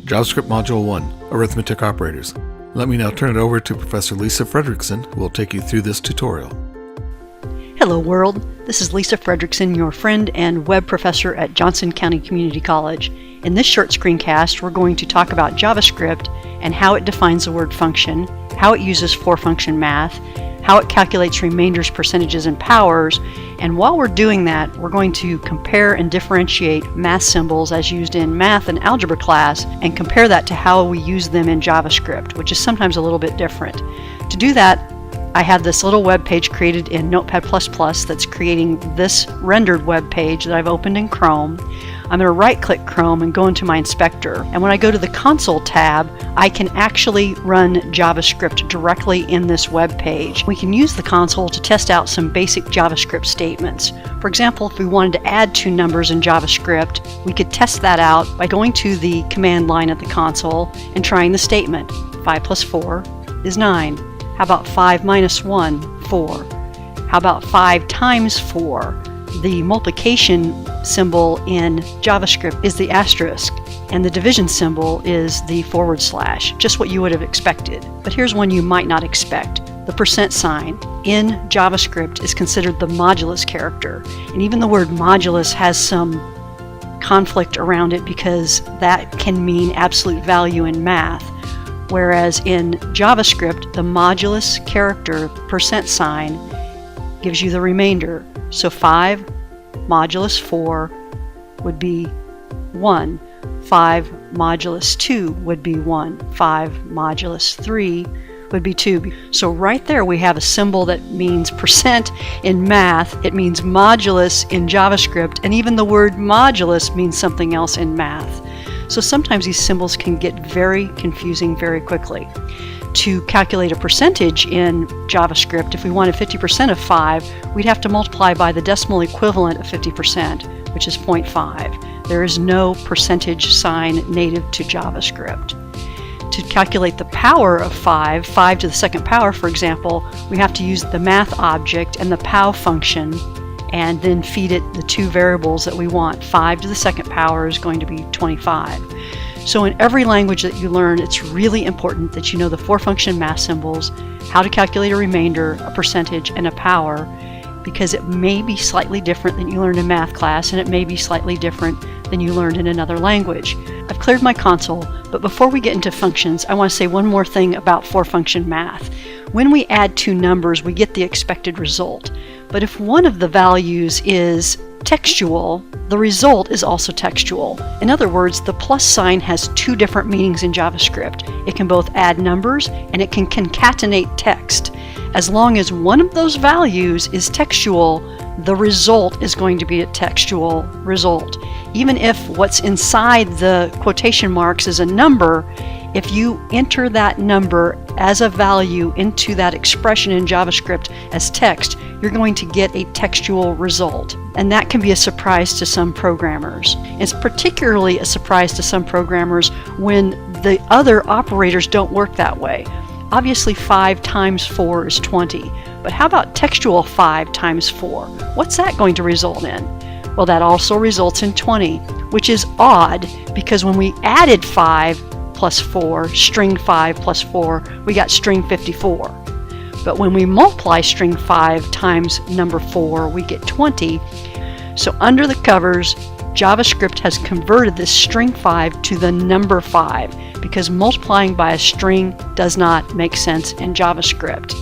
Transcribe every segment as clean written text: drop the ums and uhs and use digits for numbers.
JavaScript Module 1, Arithmetic Operators. Let me now turn it over to Professor Lisa Fredrickson, who will take you through this tutorial. Hello world, this is Lisa Fredrickson, your friend and web professor at Johnson County Community College. In this short screencast, we're going to talk about JavaScript and how it defines the word function, how it uses for-function math, how it calculates remainders, percentages, and powers, and while we're doing that, we're going to compare and differentiate math symbols as used in math and algebra class, and compare that to how we use them in JavaScript, which is sometimes a little bit different. To do that, I have this little web page created in Notepad++ that's creating this rendered web page that I've opened in Chrome. I'm going to right-click Chrome and go into my inspector. And when I go to the Console tab, I can actually run JavaScript directly in this web page. We can use the console to test out some basic JavaScript statements. For example, if we wanted to add two numbers in JavaScript, we could test that out by going to the command line at the console and trying the statement. 5 plus 4 is 9. How about 5 minus 1? 4. How about 5 times 4? The multiplication symbol in JavaScript is the asterisk, and the division symbol is the /, just what you would have expected. But here's one you might not expect. The %sign in JavaScript is considered the modulus character, and even the word modulus has some conflict around it because that can mean absolute value in math. Whereas in JavaScript, the modulus character, %sign, gives you the remainder. So 5 modulus 4 would be 1. 5 modulus 2 would be 1. 5 modulus 3 would be 2. So right there we have a symbol that means percent in math, it means modulus in JavaScript, and even the word modulus means something else in math. So sometimes these symbols can get very confusing very quickly. To calculate a percentage in JavaScript, if we wanted 50% of 5, we'd have to multiply by the decimal equivalent of 50%, which is 0.5. There is no percentage sign native to JavaScript. To calculate the power of 5 to the second power, for example, we have to use the math object and the pow function and then feed it the two variables that we want. 5 to the second power is going to be 25. So in every language that you learn, it's really important that you know the for-function math symbols, how to calculate a remainder, a percentage, and a power, because it may be slightly different than you learned in math class, and it may be slightly different than you learned in another language. I've cleared my console, but before we get into functions, I want to say one more thing about for-function math. When we add two numbers, we get the expected result. But if one of the values is textual, the result is also textual. In other words, the plus sign has two different meanings in JavaScript. It can both add numbers and it can concatenate text. As long as one of those values is textual, the result is going to be a textual result. Even if what's inside the quotation marks is a number, if you enter that number as a value into that expression in JavaScript as text, you're going to get a textual result. And that can be a surprise to some programmers. It's particularly a surprise to some programmers when the other operators don't work that way. Obviously 5 times 4 is 20, but how about textual 5 times 4? What's that going to result in? Well, that also results in 20, which is odd because when we added 5 plus 4, string 5 plus 4, we got string 54. But when we multiply string 5 times number 4, we get 20. So under the covers, JavaScript has converted this string 5 to the number 5 because multiplying by a string does not make sense in JavaScript.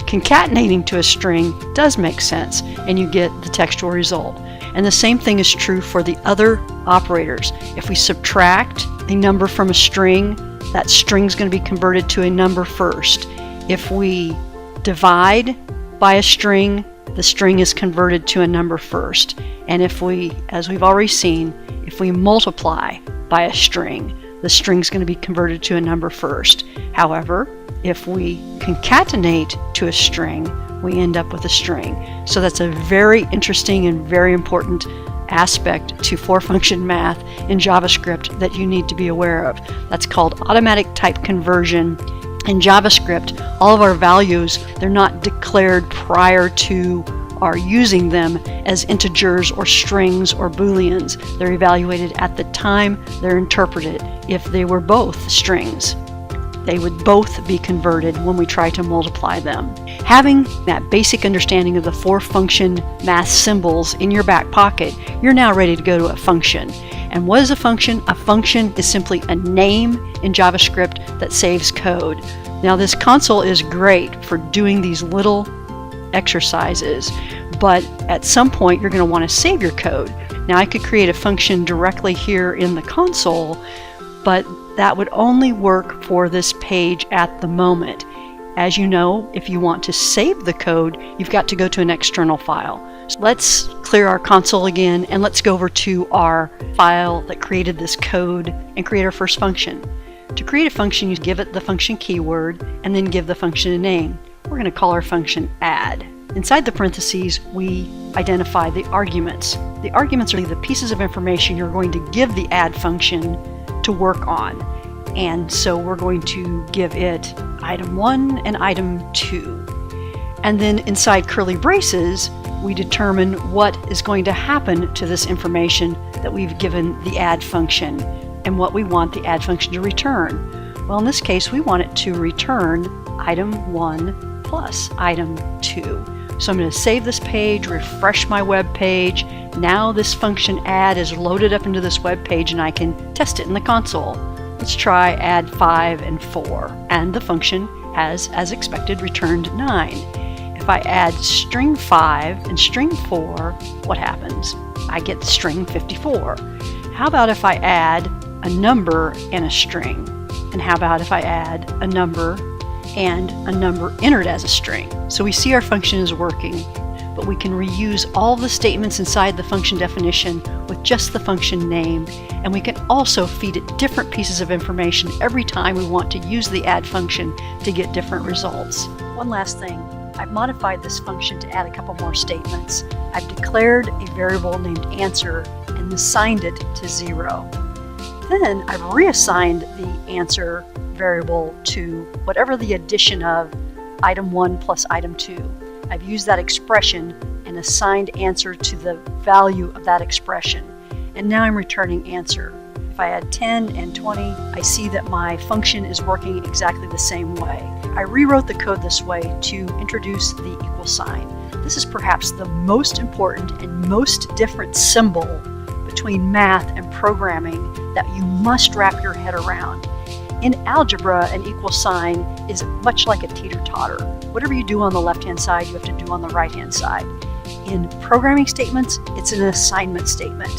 Concatenating to a string does make sense, and you get the textual result. And the same thing is true for the other operators. If we subtract a number from a string, that string is going to be converted to a number first. If we divide by a string, the string is converted to a number first. And if we, as we've already seen, if we multiply by a string, the string is going to be converted to a number first. However, if we concatenate to a string, we end up with a string. So that's a very interesting and very important aspect to for-function math in JavaScript that you need to be aware of. That's called automatic type conversion. In JavaScript, all of our values, they're not declared prior to are using them as integers or strings or booleans. They're evaluated at the time they're interpreted. If they were both strings, they would both be converted when we try to multiply them. Having that basic understanding of the 4 function math symbols in your back pocket, you're now ready to go to a function. And what is a function? A function is simply a name in JavaScript that saves code. Now this console is great for doing these little exercises, but at some point you're going to want to save your code. Now I could create a function directly here in the console, but that would only work for this page at the moment. As you know, if you want to save the code, you've got to go to an external file. So let's clear our console again, and let's go over to our file that created this code and create our first function. To create a function, you give it the function keyword and then give the function a name. We're going to call our function add. Inside the parentheses, we identify the arguments. The arguments are the pieces of information you're going to give the add function to work on. And so we're going to give it item 1 and item 2. And then inside curly braces, we determine what is going to happen to this information that we've given the add function and what we want the add function to return. Well, in this case, we want it to return item 1 plus item 2. So I'm going to save this page, refresh my web page. Now this function add is loaded up into this web page and I can test it in the console. Let's try add 5 and 4. And the function has, as expected, returned 9. If I add string 5 and string 4, what happens? I get string 54. How about if I add a number and a string? And how about if I add a number and a number entered as a string? So we see our function is working, but we can reuse all the statements inside the function definition with just the function name, and we can also feed it different pieces of information every time we want to use the add function to get different results. One last thing, I've modified this function to add a couple more statements. I've declared a variable named answer and assigned it to 0. Then I've reassigned the answer variable to whatever the addition of item 1 plus item 2. I've used that expression and assigned answer to the value of that expression. And now I'm returning answer. If I add 10 and 20, I see that my function is working exactly the same way. I rewrote the code this way to introduce the equal sign. This is perhaps the most important and most different symbol between math and programming that you must wrap your head around. In algebra, an equal sign is much like a teeter-totter. Whatever you do on the left-hand side, you have to do on the right-hand side. In programming statements, it's an assignment statement.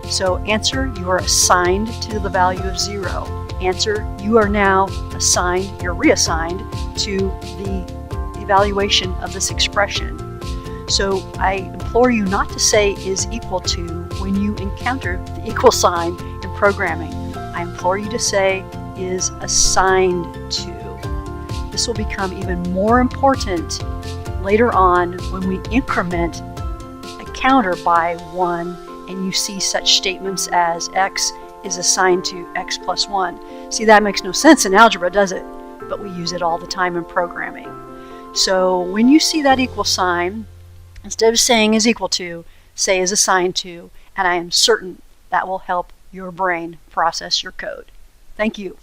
So answer, you are assigned to the value of 0. Answer, you are now assigned, you're reassigned to the evaluation of this expression. So I implore you not to say is equal to when you encounter the equal sign in programming. I implore you to say is assigned to. This will become even more important later on when we increment a counter by 1 and you see such statements as x is assigned to x plus 1. See, that makes no sense in algebra, does it? But we use it all the time in programming. So when you see that equal sign, instead of saying is equal to, say is assigned to, and I am certain that will help your brain process your code. Thank you.